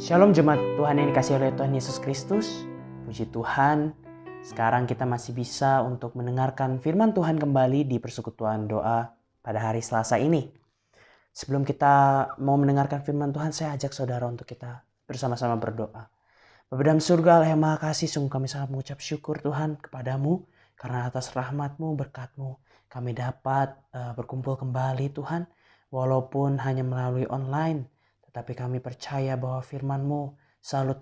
Shalom jemaat Tuhan yang dikasihi oleh Tuhan Yesus Kristus. Puji Tuhan, sekarang kita masih bisa untuk mendengarkan firman Tuhan kembali di persekutuan doa pada hari Selasa ini. Sebelum kita mau mendengarkan firman Tuhan, saya ajak saudara untuk kita bersama-sama berdoa. Bapa dalam surga, Allah yang Maha Kasih, sungguh kami sangat mengucap syukur Tuhan kepadamu, karena atas rahmat-Mu, berkat-Mu, kami dapat berkumpul kembali Tuhan, walaupun hanya melalui online. Tapi kami percaya bahwa firman-Mu selalu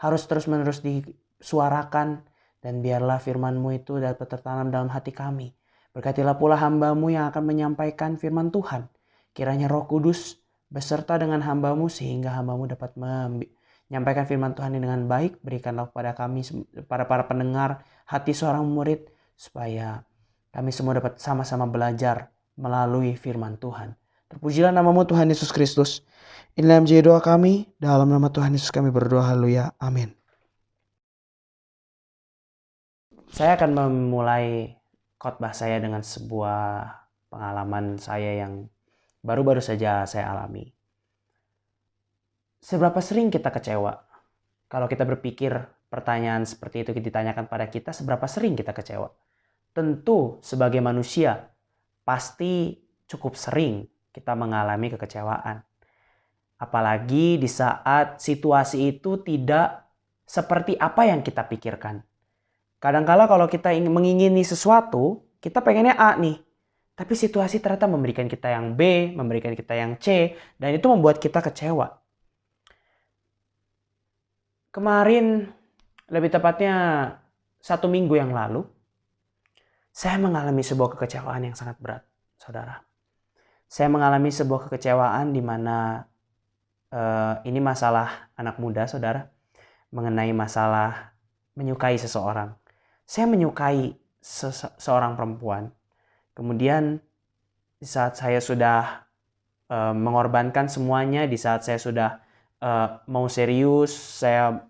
harus terus-menerus disuarakan, dan biarlah firman-Mu itu dapat tertanam dalam hati kami. Berkatilah pula hamba-Mu yang akan menyampaikan firman Tuhan. Kiranya Roh Kudus beserta dengan hamba-Mu sehingga hamba-Mu dapat menyampaikan firman Tuhan ini dengan baik. Berikanlah kepada kami, para pendengar, hati seorang murid, supaya kami semua dapat sama-sama belajar melalui firman Tuhan. Terpujilah nama-Mu Tuhan Yesus Kristus. Inilah yang menjadi doa kami. Dalam nama Tuhan Yesus kami berdoa. Haleluya. Amin. Saya akan memulai khotbah saya dengan sebuah pengalaman saya yang baru-baru saja saya alami. Seberapa sering kita kecewa? Kalau kita berpikir pertanyaan seperti itu ditanyakan pada kita, seberapa sering kita kecewa? Tentu sebagai manusia pasti cukup sering kita mengalami kekecewaan. Apalagi di saat situasi itu tidak seperti apa yang kita pikirkan. Kadangkala kalau kita mengingini sesuatu, kita pengennya A nih. Tapi situasi ternyata memberikan kita yang B, memberikan kita yang C, dan itu membuat kita kecewa. Kemarin, lebih tepatnya 1 minggu yang lalu, saya mengalami sebuah kekecewaan yang sangat berat, saudara. Saya mengalami sebuah kekecewaan di mana ini masalah anak muda, saudara. Mengenai masalah menyukai seseorang. Saya menyukai seorang perempuan. Kemudian di saat saya sudah mengorbankan semuanya, di saat saya sudah mau serius, saya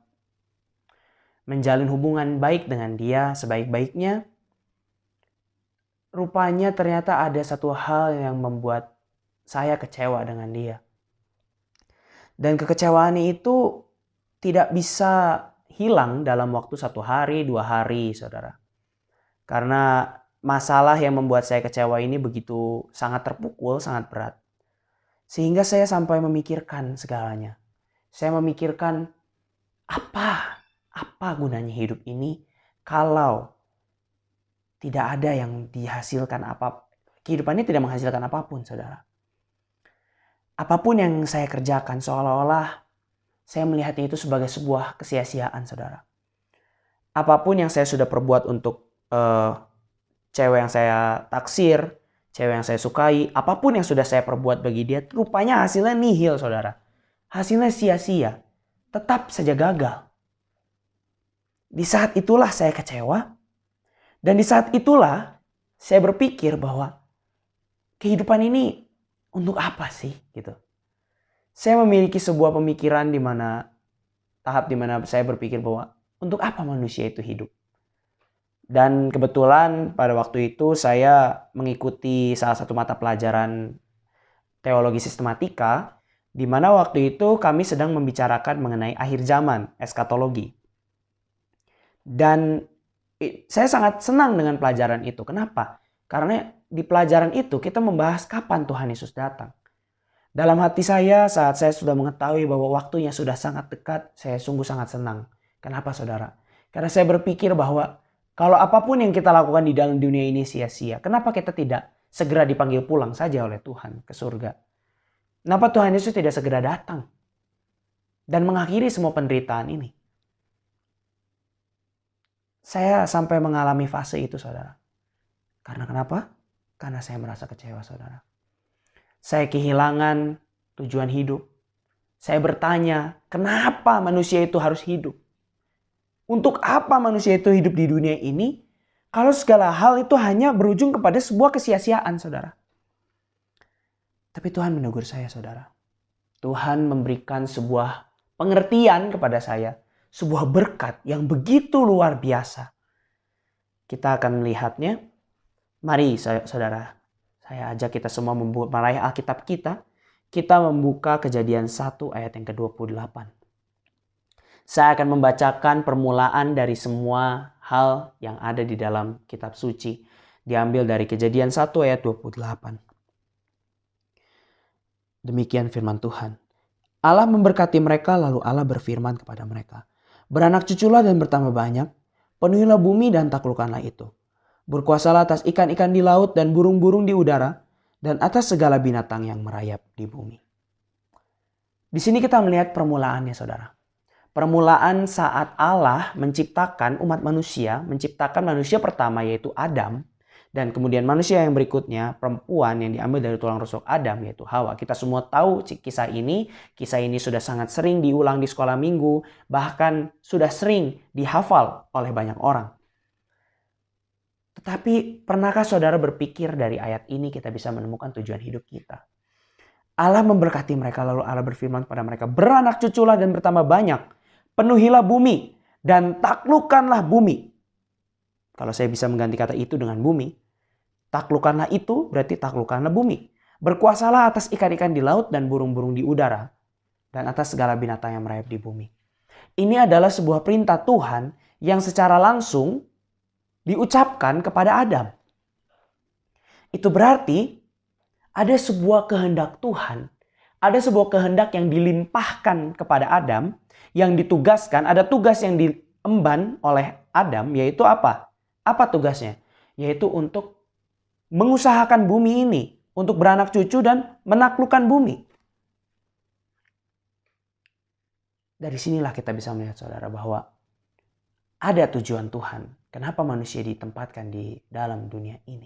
menjalin hubungan baik dengan dia sebaik-baiknya, rupanya ternyata ada satu hal yang membuat saya kecewa dengan dia. Dan kekecewaan itu tidak bisa hilang dalam waktu 1 hari, 2 hari, saudara. Karena masalah yang membuat saya kecewa ini begitu sangat terpukul, sangat berat. Sehingga saya sampai memikirkan segalanya. Saya memikirkan apa gunanya hidup ini kalau tidak ada yang dihasilkan apa. Kehidupan ini tidak menghasilkan apapun, saudara. Apapun yang saya kerjakan seolah-olah saya melihatnya itu sebagai sebuah kesia-siaan, saudara. Apapun yang saya sudah perbuat untuk cewek yang saya taksir, cewek yang saya sukai, apapun yang sudah saya perbuat bagi dia, rupanya hasilnya nihil, saudara. Hasilnya sia-sia, tetap saja gagal. Di saat itulah saya kecewa, dan di saat itulah saya berpikir bahwa kehidupan ini untuk apa sih, gitu. Saya memiliki sebuah pemikiran di mana saya berpikir bahwa untuk apa manusia itu hidup. Dan kebetulan pada waktu itu saya mengikuti salah satu mata pelajaran teologi sistematika, di mana waktu itu kami sedang membicarakan mengenai akhir zaman, eskatologi. Dan saya sangat senang dengan pelajaran itu. Kenapa? Karena di pelajaran itu kita membahas kapan Tuhan Yesus datang. Dalam hati saya saat saya sudah mengetahui bahwa waktunya sudah sangat dekat, saya sungguh sangat senang. Kenapa, saudara? Karena saya berpikir bahwa kalau apapun yang kita lakukan di dalam dunia ini sia-sia, kenapa kita tidak segera dipanggil pulang saja oleh Tuhan ke surga? Kenapa Tuhan Yesus tidak segera datang dan mengakhiri semua penderitaan ini? Saya sampai mengalami fase itu, saudara. Karena kenapa? Karena saya merasa kecewa, saudara. Saya kehilangan tujuan hidup. Saya bertanya, kenapa manusia itu harus hidup? Untuk apa manusia itu hidup di dunia ini kalau segala hal itu hanya berujung kepada sebuah kesia-siaan, saudara? Tapi Tuhan menegur saya, saudara. Tuhan memberikan sebuah pengertian kepada saya. Sebuah berkat yang begitu luar biasa. Kita akan melihatnya. Mari saudara, saya ajak kita semua meraih Alkitab kita. kita membuka Kejadian 1 ayat yang ke-28. Saya akan membacakan permulaan dari semua hal yang ada di dalam kitab suci. Diambil dari Kejadian 1 ayat 28. Demikian firman Tuhan. Allah memberkati mereka, lalu Allah berfirman kepada mereka, "Beranak cuculah dan bertambah banyak, penuhilah bumi dan taklukkanlah itu. Berkuasalah atas ikan-ikan di laut dan burung-burung di udara, dan atas segala binatang yang merayap di bumi." Di sini kita melihat permulaannya, saudara. Permulaan saat Allah menciptakan umat manusia, menciptakan manusia pertama yaitu Adam, dan kemudian manusia yang berikutnya, perempuan yang diambil dari tulang rusuk Adam yaitu Hawa. Kita semua tahu kisah ini. Kisah ini sudah sangat sering diulang di sekolah minggu, bahkan sudah sering dihafal oleh banyak orang. Tetapi pernahkah saudara berpikir dari ayat ini kita bisa menemukan tujuan hidup kita? Allah memberkati mereka, lalu Allah berfirman kepada mereka, "Beranak cuculah dan bertambah banyak. Penuhilah bumi dan taklukkanlah bumi." Kalau saya bisa mengganti kata itu dengan bumi. Taklukkanlah itu berarti taklukkanlah bumi. Berkuasalah atas ikan-ikan di laut dan burung-burung di udara, dan atas segala binatang yang merayap di bumi. Ini adalah sebuah perintah Tuhan yang secara langsung diucapkan kepada Adam. Itu berarti ada sebuah kehendak Tuhan. Ada sebuah kehendak yang dilimpahkan kepada Adam, yang ditugaskan, ada tugas yang diemban oleh Adam, yaitu apa? Apa tugasnya? Yaitu untuk mengusahakan bumi ini, untuk beranak cucu dan menaklukkan bumi. Dari sinilah kita bisa melihat, saudara, bahwa ada tujuan Tuhan. Kenapa manusia ditempatkan di dalam dunia ini?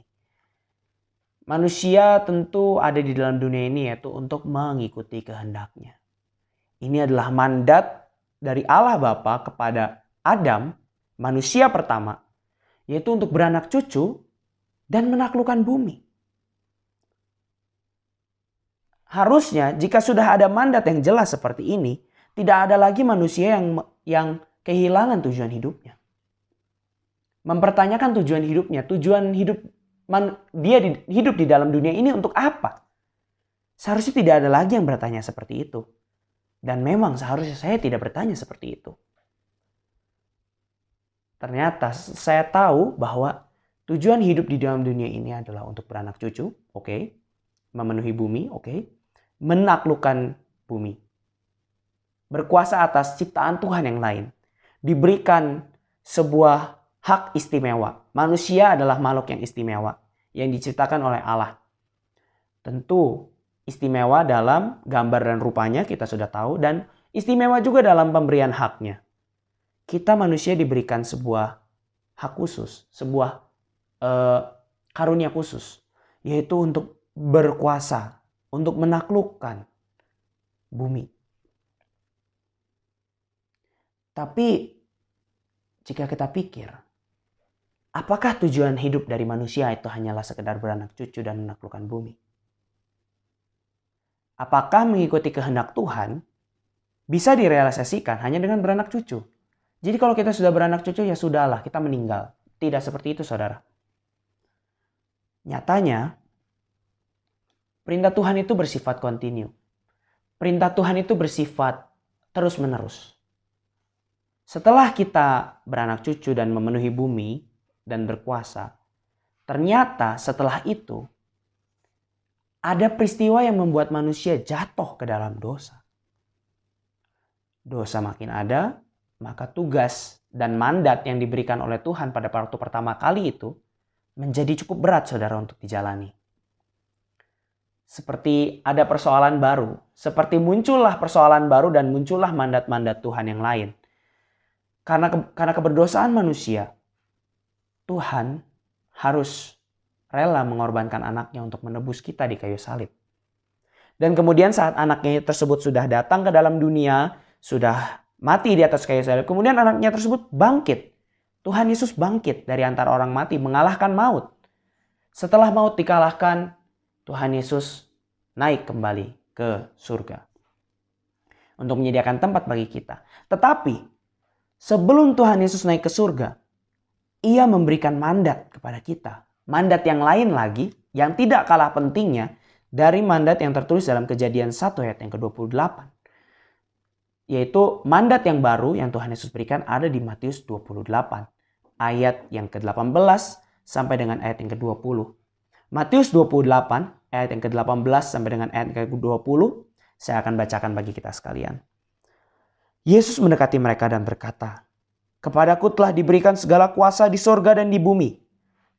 Manusia tentu ada di dalam dunia ini yaitu untuk mengikuti kehendaknya. Ini adalah mandat dari Allah Bapa kepada Adam, manusia pertama, yaitu untuk beranak cucu dan menaklukkan bumi. Harusnya jika sudah ada mandat yang jelas seperti ini, tidak ada lagi manusia yang kehilangan tujuan hidupnya. Mempertanyakan tujuan hidupnya, tujuan hidup dia hidup di dalam dunia ini untuk apa? Seharusnya tidak ada lagi yang bertanya seperti itu. Dan memang seharusnya saya tidak bertanya seperti itu. Ternyata saya tahu bahwa tujuan hidup di dalam dunia ini adalah untuk beranak cucu, oke. Memenuhi bumi, oke. Menaklukkan bumi. Berkuasa atas ciptaan Tuhan yang lain. Diberikan sebuah hak istimewa. Manusia adalah makhluk yang istimewa, yang diciptakan oleh Allah. Tentu istimewa dalam gambar dan rupanya kita sudah tahu, dan istimewa juga dalam pemberian haknya. Kita manusia diberikan sebuah hak khusus, sebuah karunia khusus, yaitu untuk berkuasa, untuk menaklukkan bumi. Tapi jika kita pikir, apakah tujuan hidup dari manusia itu hanyalah sekedar beranak cucu dan menaklukkan bumi? Apakah mengikuti kehendak Tuhan bisa direalisasikan hanya dengan beranak cucu? Jadi kalau kita sudah beranak cucu, ya sudahlah, kita meninggal. Tidak seperti itu, saudara. Nyatanya, perintah Tuhan itu bersifat kontinu. Perintah Tuhan itu bersifat terus-menerus. Setelah kita beranak cucu dan memenuhi bumi dan berkuasa, ternyata setelah itu ada peristiwa yang membuat manusia jatuh ke dalam dosa. Dosa makin ada, maka tugas dan mandat yang diberikan oleh Tuhan pada waktu pertama kali itu menjadi cukup berat, saudara, untuk dijalani. Seperti ada persoalan baru, seperti muncullah persoalan baru dan muncullah mandat-mandat Tuhan yang lain. Karena keberdosaan manusia, Tuhan harus rela mengorbankan anaknya untuk menebus kita di kayu salib. Dan kemudian saat anaknya tersebut sudah datang ke dalam dunia, sudah mati di atas kayu salib, kemudian anaknya tersebut bangkit. Tuhan Yesus bangkit dari antara orang mati, mengalahkan maut. Setelah maut dikalahkan, Tuhan Yesus naik kembali ke surga untuk menyediakan tempat bagi kita. Tetapi sebelum Tuhan Yesus naik ke surga, Ia memberikan mandat kepada kita. Mandat yang lain lagi, yang tidak kalah pentingnya, dari mandat yang tertulis dalam Kejadian 1 ayat yang ke-28. Yaitu mandat yang baru yang Tuhan Yesus berikan ada di Matius 28 ayat yang ke-18 sampai dengan ayat yang ke-20. Matius 28 ayat yang ke-18 sampai dengan ayat yang ke-20 saya akan bacakan bagi kita sekalian. Yesus mendekati mereka dan berkata, "Kepadaku telah diberikan segala kuasa di sorga dan di bumi.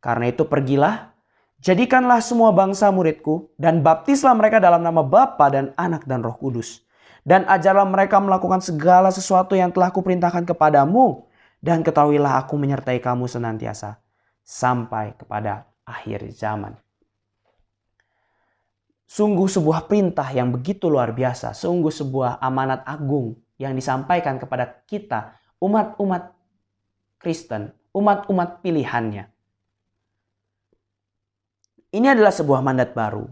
Karena itu pergilah, jadikanlah semua bangsa muridku dan baptislah mereka dalam nama Bapa dan Anak dan Roh Kudus. Dan ajarlah mereka melakukan segala sesuatu yang telah kuperintahkan kepadamu. Dan ketahuilah aku menyertai kamu senantiasa sampai kepada akhir zaman." Sungguh sebuah perintah yang begitu luar biasa. Sungguh sebuah amanat agung yang disampaikan kepada kita, umat-umat Kristen, umat-umat pilihannya. Ini adalah sebuah mandat baru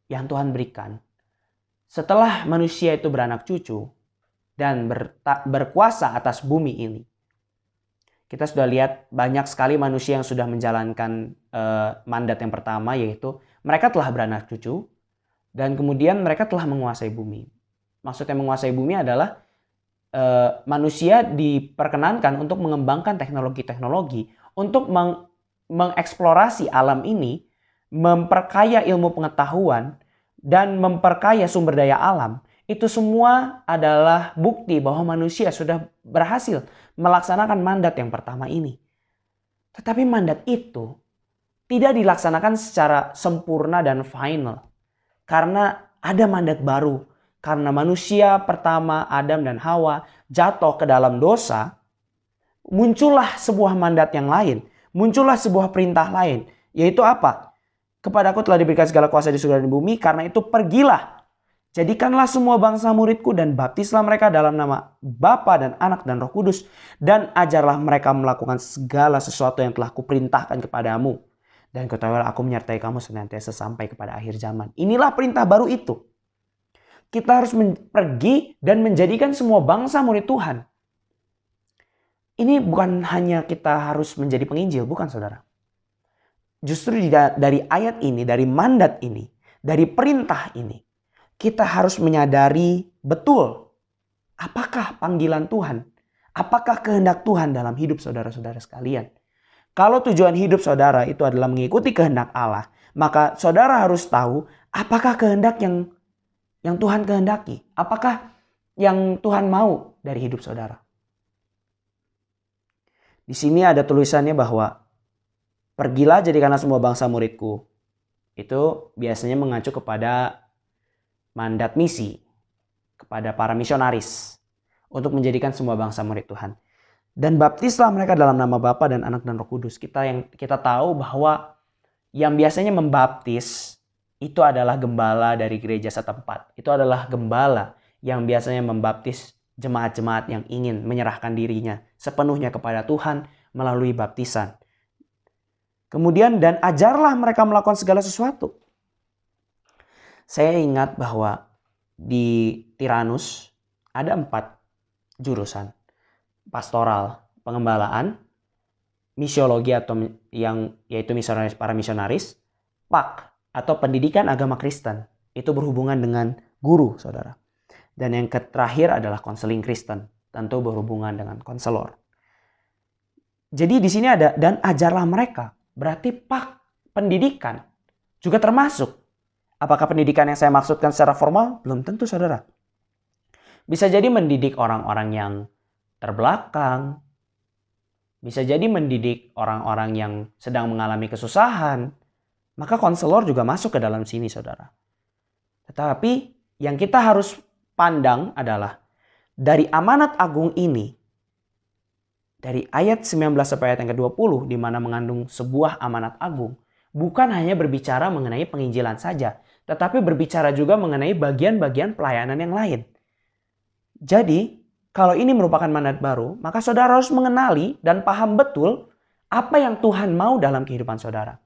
yang Tuhan berikan. Setelah manusia itu beranak cucu dan berkuasa atas bumi ini. Kita sudah lihat banyak sekali manusia yang sudah menjalankan mandat yang pertama, yaitu mereka telah beranak cucu dan kemudian mereka telah menguasai bumi. Maksudnya menguasai bumi adalah manusia diperkenankan untuk mengembangkan teknologi-teknologi untuk mengeksplorasi alam ini, memperkaya ilmu pengetahuan, dan memperkaya sumber daya alam. Itu semua adalah bukti bahwa manusia sudah berhasil melaksanakan mandat yang pertama ini. Tetapi mandat itu tidak dilaksanakan secara sempurna dan final. Karena ada mandat baru. Karena manusia pertama, Adam dan Hawa, jatuh ke dalam dosa, muncullah sebuah mandat yang lain. Muncullah sebuah perintah lain. Yaitu apa? Kepadaku telah diberikan segala kuasa di surga dan di bumi, karena itu pergilah. Jadikanlah semua bangsa muridku dan baptislah mereka dalam nama Bapa dan Anak dan Roh Kudus. Dan ajarlah mereka melakukan segala sesuatu yang telah kuperintahkan kepadamu. Dan ketahuilah aku menyertai kamu senantiasa sampai kepada akhir zaman. Inilah perintah baru itu. Kita harus pergi dan menjadikan semua bangsa murid Tuhan. Ini bukan hanya kita harus menjadi penginjil, bukan saudara. Justru dari ayat ini, dari mandat ini, dari perintah ini, kita harus menyadari betul apakah panggilan Tuhan, apakah kehendak Tuhan dalam hidup saudara-saudara sekalian. Kalau tujuan hidup saudara itu adalah mengikuti kehendak Allah, maka saudara harus tahu apakah kehendak yang Tuhan kehendaki, apakah yang Tuhan mau dari hidup saudara. Di sini ada tulisannya bahwa pergilah jadikanlah semua bangsa muridku. Itu biasanya mengacu kepada mandat misi kepada para misionaris untuk menjadikan semua bangsa murid Tuhan. Dan baptislah mereka dalam nama Bapa dan Anak dan Roh Kudus. Kita tahu bahwa yang biasanya membaptis itu adalah gembala dari gereja setempat. Itu adalah gembala yang biasanya membaptis jemaat-jemaat yang ingin menyerahkan dirinya sepenuhnya kepada Tuhan melalui baptisan. Kemudian dan ajarlah mereka melakukan segala sesuatu. Saya ingat bahwa di Tiranus ada 4 jurusan. Pastoral, pengembalaan, misiologi atau yaitu misionaris, para misionaris, PAK atau pendidikan agama Kristen. Itu berhubungan dengan guru, saudara. Dan yang terakhir adalah konseling Kristen, tentu berhubungan dengan konselor. Jadi di sini ada dan ajarlah mereka. Berarti PAK pendidikan juga termasuk. Apakah pendidikan yang saya maksudkan secara formal? Belum tentu, saudara. Bisa jadi mendidik orang-orang yang terbelakang. Bisa jadi mendidik orang-orang yang sedang mengalami kesusahan. Maka konselor juga masuk ke dalam sini, saudara. Tetapi yang kita harus pandang adalah dari amanat agung ini, dari ayat 19 sampai ayat yang ke-20, di mana mengandung sebuah amanat agung, bukan hanya berbicara mengenai penginjilan saja, tetapi berbicara juga mengenai bagian-bagian pelayanan yang lain. Jadi, kalau ini merupakan mandat baru, maka saudara harus mengenali dan paham betul apa yang Tuhan mau dalam kehidupan saudara.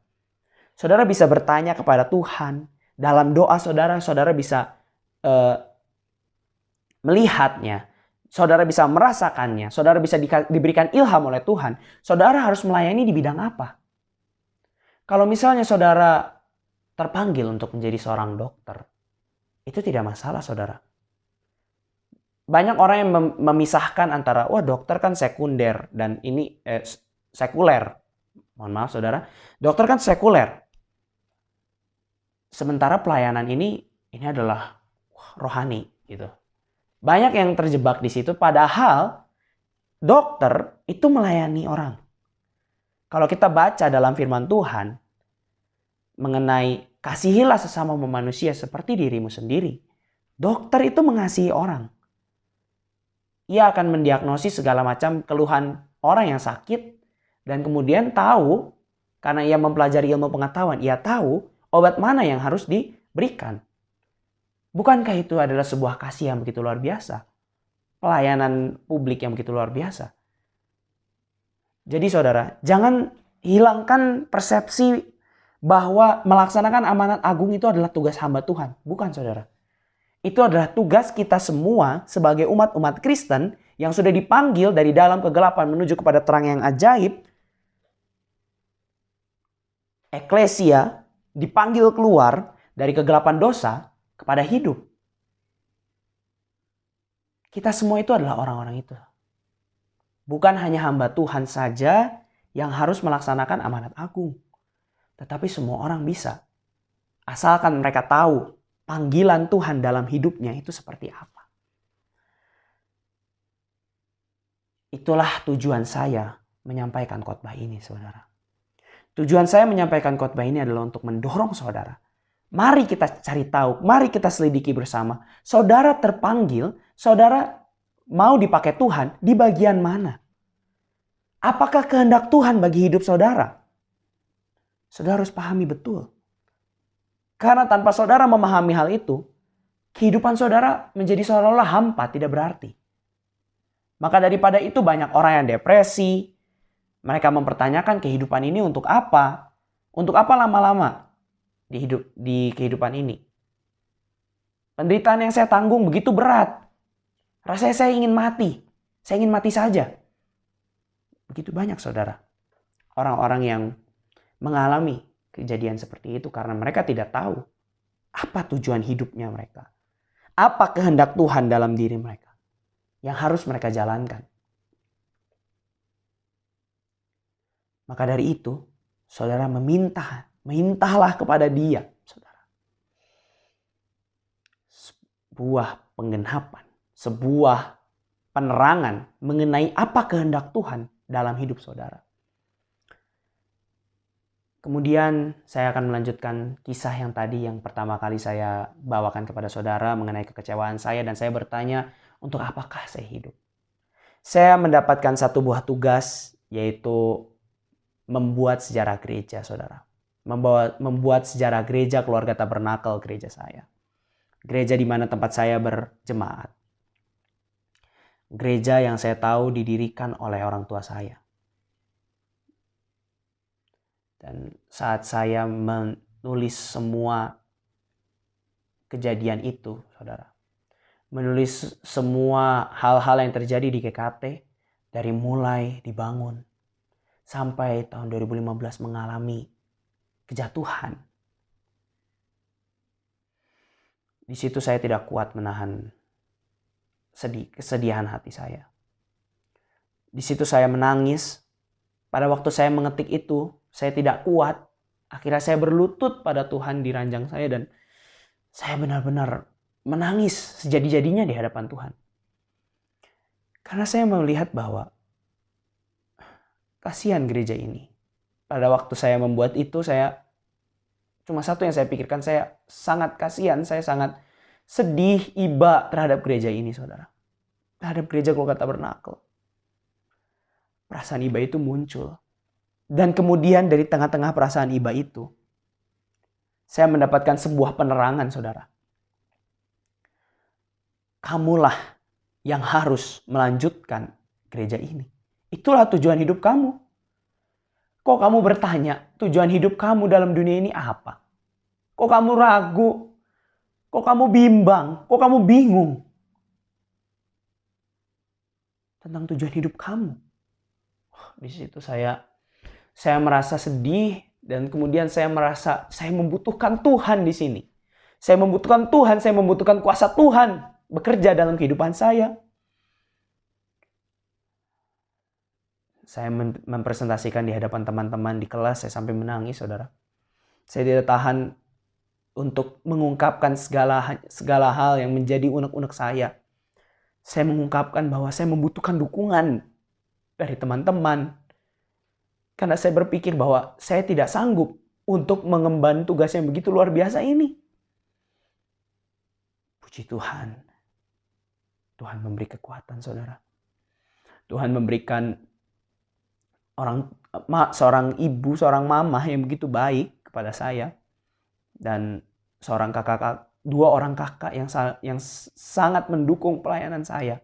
Saudara bisa bertanya kepada Tuhan. Dalam doa saudara bisa melihatnya. Saudara bisa merasakannya. Saudara bisa diberikan ilham oleh Tuhan. Saudara harus melayani di bidang apa? Kalau misalnya saudara terpanggil untuk menjadi seorang dokter, itu tidak masalah, saudara. Banyak orang yang memisahkan antara, wah dokter kan sekunder dan ini sekuler. Mohon maaf saudara, dokter kan sekuler. Sementara pelayanan ini adalah rohani gitu. Banyak yang terjebak di situ, padahal dokter itu melayani orang. Kalau kita baca dalam firman Tuhan mengenai kasihilah sesama manusia seperti dirimu sendiri, dokter itu mengasihi orang. Ia akan mendiagnosis segala macam keluhan orang yang sakit dan kemudian tahu, karena ia mempelajari ilmu pengetahuan, ia tahu obat mana yang harus diberikan. Bukankah itu adalah sebuah kasih yang begitu luar biasa? Pelayanan publik yang begitu luar biasa. Jadi saudara, jangan hilangkan persepsi bahwa melaksanakan amanat agung itu adalah tugas hamba Tuhan. Bukan saudara. Itu adalah tugas kita semua sebagai umat-umat Kristen yang sudah dipanggil dari dalam kegelapan menuju kepada terang yang ajaib. Eklesia dipanggil keluar dari kegelapan dosa kepada hidup. Kita semua itu adalah orang-orang itu. Bukan hanya hamba Tuhan saja yang harus melaksanakan amanat agung. Tetapi semua orang bisa. Asalkan mereka tahu panggilan Tuhan dalam hidupnya itu seperti apa. Itulah tujuan saya menyampaikan khotbah ini, saudara. Tujuan saya menyampaikan khotbah ini adalah untuk mendorong saudara. Mari kita cari tahu, mari kita selidiki bersama. Saudara terpanggil, saudara mau dipakai Tuhan di bagian mana? Apakah kehendak Tuhan bagi hidup saudara? Saudara harus pahami betul. Karena tanpa saudara memahami hal itu, kehidupan saudara menjadi seolah-olah hampa, tidak berarti. Maka daripada itu banyak orang yang depresi. Mereka mempertanyakan kehidupan ini untuk apa? Untuk apa lama-lama di kehidupan ini? Penderitaan yang saya tanggung begitu berat. Rasanya saya ingin mati. Saya ingin mati saja. Begitu banyak saudara. Orang-orang yang mengalami kejadian seperti itu karena mereka tidak tahu apa tujuan hidupnya mereka. Apa kehendak Tuhan dalam diri mereka yang harus mereka jalankan. Maka dari itu, saudara mintalah kepada Dia, saudara. Sebuah penggenapan, sebuah penerangan mengenai apa kehendak Tuhan dalam hidup saudara. Kemudian saya akan melanjutkan kisah yang tadi yang pertama kali saya bawakan kepada saudara mengenai kekecewaan saya dan saya bertanya, untuk apakah saya hidup? Saya mendapatkan satu buah tugas, yaitu membuat sejarah gereja, saudara. Membuat sejarah gereja Keluarga Tabernakel gereja saya. Gereja di mana tempat saya berjemaat. Gereja yang saya tahu didirikan oleh orang tua saya. Dan saat saya menulis semua kejadian itu, saudara. Menulis semua hal-hal yang terjadi di GKT. Dari mulai dibangun sampai tahun 2015 mengalami kejatuhan. Di situ saya tidak kuat menahan kesedihan hati saya. Di situ saya menangis. Pada waktu saya mengetik itu, saya tidak kuat. Akhirnya saya berlutut pada Tuhan di ranjang saya dan saya benar-benar menangis sejadi-jadinya di hadapan Tuhan. Karena saya melihat bahwa kasihan gereja ini. Pada waktu saya membuat itu, cuma satu yang saya pikirkan, saya sangat kasihan, saya sangat sedih, iba terhadap gereja ini, saudara. Terhadap gereja Keluarga Tabernakel. Perasaan iba itu muncul. Dan kemudian dari tengah-tengah perasaan iba itu, saya mendapatkan sebuah penerangan, saudara. Kamulah yang harus melanjutkan gereja ini. Itulah tujuan hidup kamu. Kok kamu bertanya, tujuan hidup kamu dalam dunia ini apa? Kok kamu ragu? Kok kamu bimbang? Kok kamu bingung? Tentang tujuan hidup kamu. Di situ saya merasa sedih, Dan kemudian saya merasa saya membutuhkan Tuhan di sini. Saya membutuhkan Tuhan, saya membutuhkan kuasa Tuhan bekerja dalam kehidupan saya. Saya mempresentasikan di hadapan teman-teman di kelas, saya sampai menangis, saudara. Saya tidak tahan untuk mengungkapkan segala hal yang menjadi unek-unek saya. Saya mengungkapkan bahwa saya membutuhkan dukungan dari teman-teman. Karena saya berpikir bahwa saya tidak sanggup untuk mengemban tugas yang begitu luar biasa ini. Puji Tuhan. Tuhan memberi kekuatan, saudara. Tuhan memberikan seorang ibu, seorang mama yang begitu baik kepada saya. Dan dua orang kakak yang sangat mendukung pelayanan saya.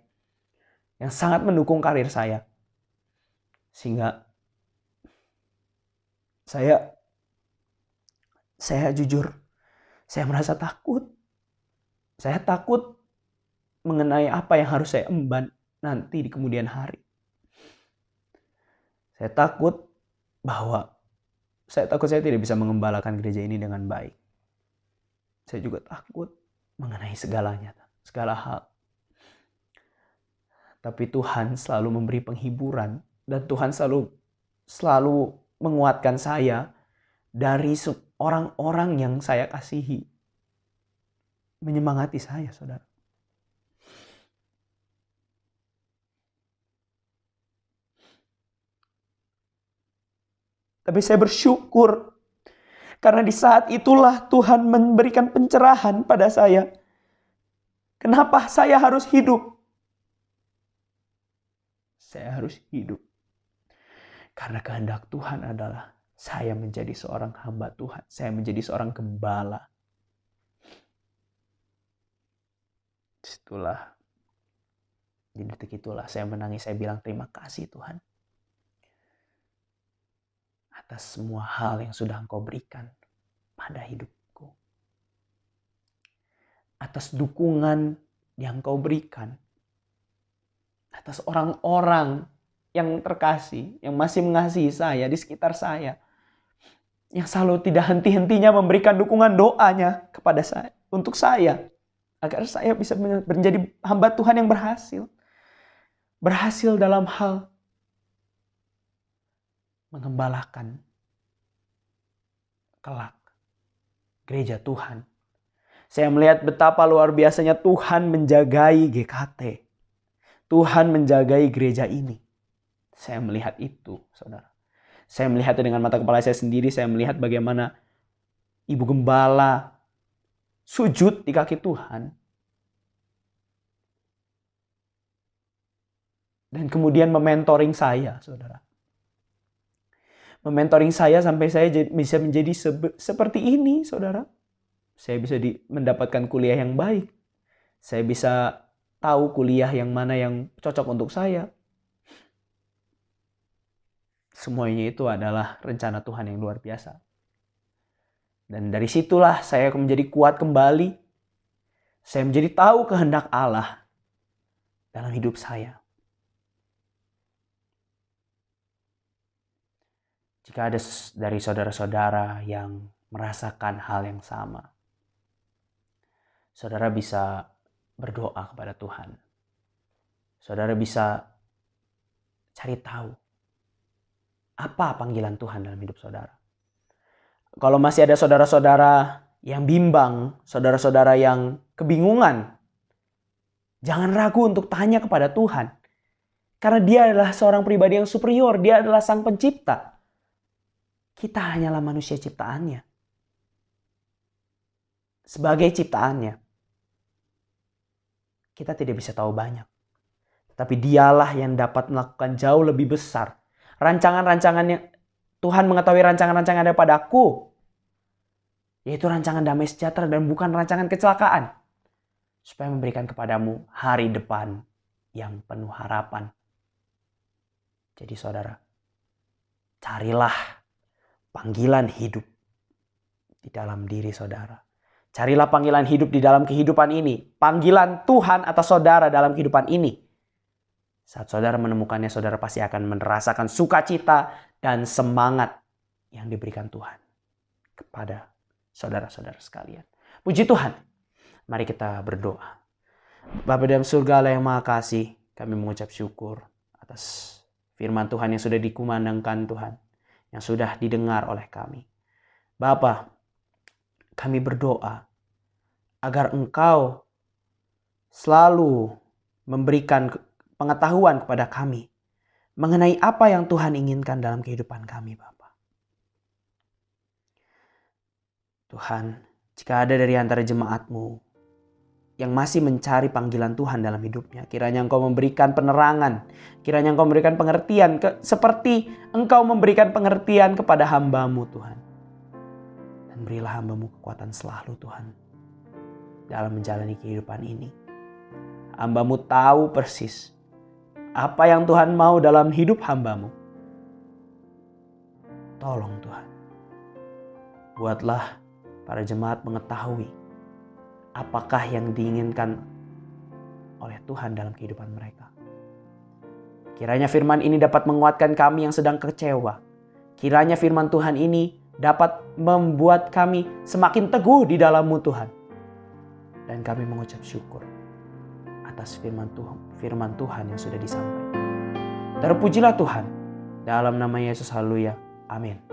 Yang sangat mendukung karir saya. Sehingga saya jujur, saya merasa takut. Saya takut mengenai apa yang harus saya emban nanti di kemudian hari. Saya takut saya tidak bisa mengembalakan gereja ini dengan baik. Saya juga takut mengenai segalanya, segala hal. Tapi Tuhan selalu memberi penghiburan dan Tuhan selalu menguatkan saya dari orang-orang yang saya kasihi. Menyemangati saya, saudara. Tapi saya bersyukur karena di saat itulah Tuhan memberikan pencerahan pada saya. Kenapa saya harus hidup? Saya harus hidup karena kehendak Tuhan adalah saya menjadi seorang hamba Tuhan. Saya menjadi seorang gembala. Di detik itulah saya menangis. Saya bilang terima kasih Tuhan. Atas semua hal yang sudah Engkau berikan pada hidupku. Atas dukungan yang Engkau berikan. Atas orang-orang yang terkasih, yang masih mengasihi saya di sekitar saya. Yang selalu tidak henti-hentinya memberikan dukungan doanya kepada saya, untuk saya. Agar saya bisa menjadi hamba Tuhan yang berhasil. Berhasil dalam hal mengembalakan kelak gereja Tuhan. Saya melihat betapa luar biasanya Tuhan menjagai GKT. Tuhan menjagai gereja ini. Saya melihat itu, saudara. Saya melihatnya dengan mata kepala saya sendiri. Saya melihat bagaimana ibu gembala sujud di kaki Tuhan. Dan kemudian mementoring saya, saudara. Mementoring saya sampai saya bisa menjadi seperti ini, saudara. Saya bisa mendapatkan kuliah yang baik. Saya bisa tahu kuliah yang mana yang cocok untuk saya. Semuanya itu adalah rencana Tuhan yang luar biasa. Dan dari situlah saya menjadi kuat kembali. Saya menjadi tahu kehendak Allah dalam hidup saya. Jika ada dari saudara-saudara yang merasakan hal yang sama, saudara bisa berdoa kepada Tuhan. Saudara bisa cari tahu apa panggilan Tuhan dalam hidup saudara. Kalau masih ada saudara-saudara yang bimbang, saudara-saudara yang kebingungan, jangan ragu untuk tanya kepada Tuhan. Karena dia adalah seorang pribadi yang superior, dia adalah sang pencipta. Kita hanyalah manusia ciptaannya. Sebagai ciptaannya, kita tidak bisa tahu banyak. Tapi dialah yang dapat melakukan jauh lebih besar. Rancangan-rancangannya, Tuhan mengetahui rancangan-rancangan daripadaku. Yaitu rancangan damai sejahtera dan bukan rancangan kecelakaan. Supaya memberikan kepadamu hari depan yang penuh harapan. Jadi saudara, carilah panggilan hidup di dalam diri saudara. Carilah panggilan hidup di dalam kehidupan ini. Panggilan Tuhan atas saudara dalam kehidupan ini. Saat saudara menemukannya, saudara pasti akan merasakan sukacita dan semangat yang diberikan Tuhan kepada saudara-saudara sekalian. Puji Tuhan. Mari kita berdoa. Bapa dalam surga Allah yang Maha Kasih, kami mengucap syukur atas firman Tuhan yang sudah dikumandangkan Tuhan, yang sudah didengar oleh kami. Bapa, kami berdoa agar Engkau selalu memberikan pengetahuan kepada kami mengenai apa yang Tuhan inginkan dalam kehidupan kami, Bapa. Tuhan, jika ada dari antara jemaat-Mu yang masih mencari panggilan Tuhan dalam hidupnya, kiranya Engkau memberikan penerangan, kiranya Engkau memberikan pengertian, seperti Engkau memberikan pengertian kepada hamba-Mu, Tuhan. Dan berilah hamba-Mu kekuatan selalu, Tuhan, dalam menjalani kehidupan ini. Hamba-Mu tahu persis apa yang Tuhan mau dalam hidup hamba-Mu. Tolong Tuhan, buatlah para jemaat mengetahui apakah yang diinginkan oleh Tuhan dalam kehidupan mereka. Kiranya firman ini dapat menguatkan kami yang sedang kecewa. Kiranya firman Tuhan ini dapat membuat kami semakin teguh di dalam-Mu, Tuhan. Dan kami mengucap syukur atas firman Tuhan yang sudah disampaikan. Terpujilah Tuhan. Dalam nama Yesus, haleluya. Amin.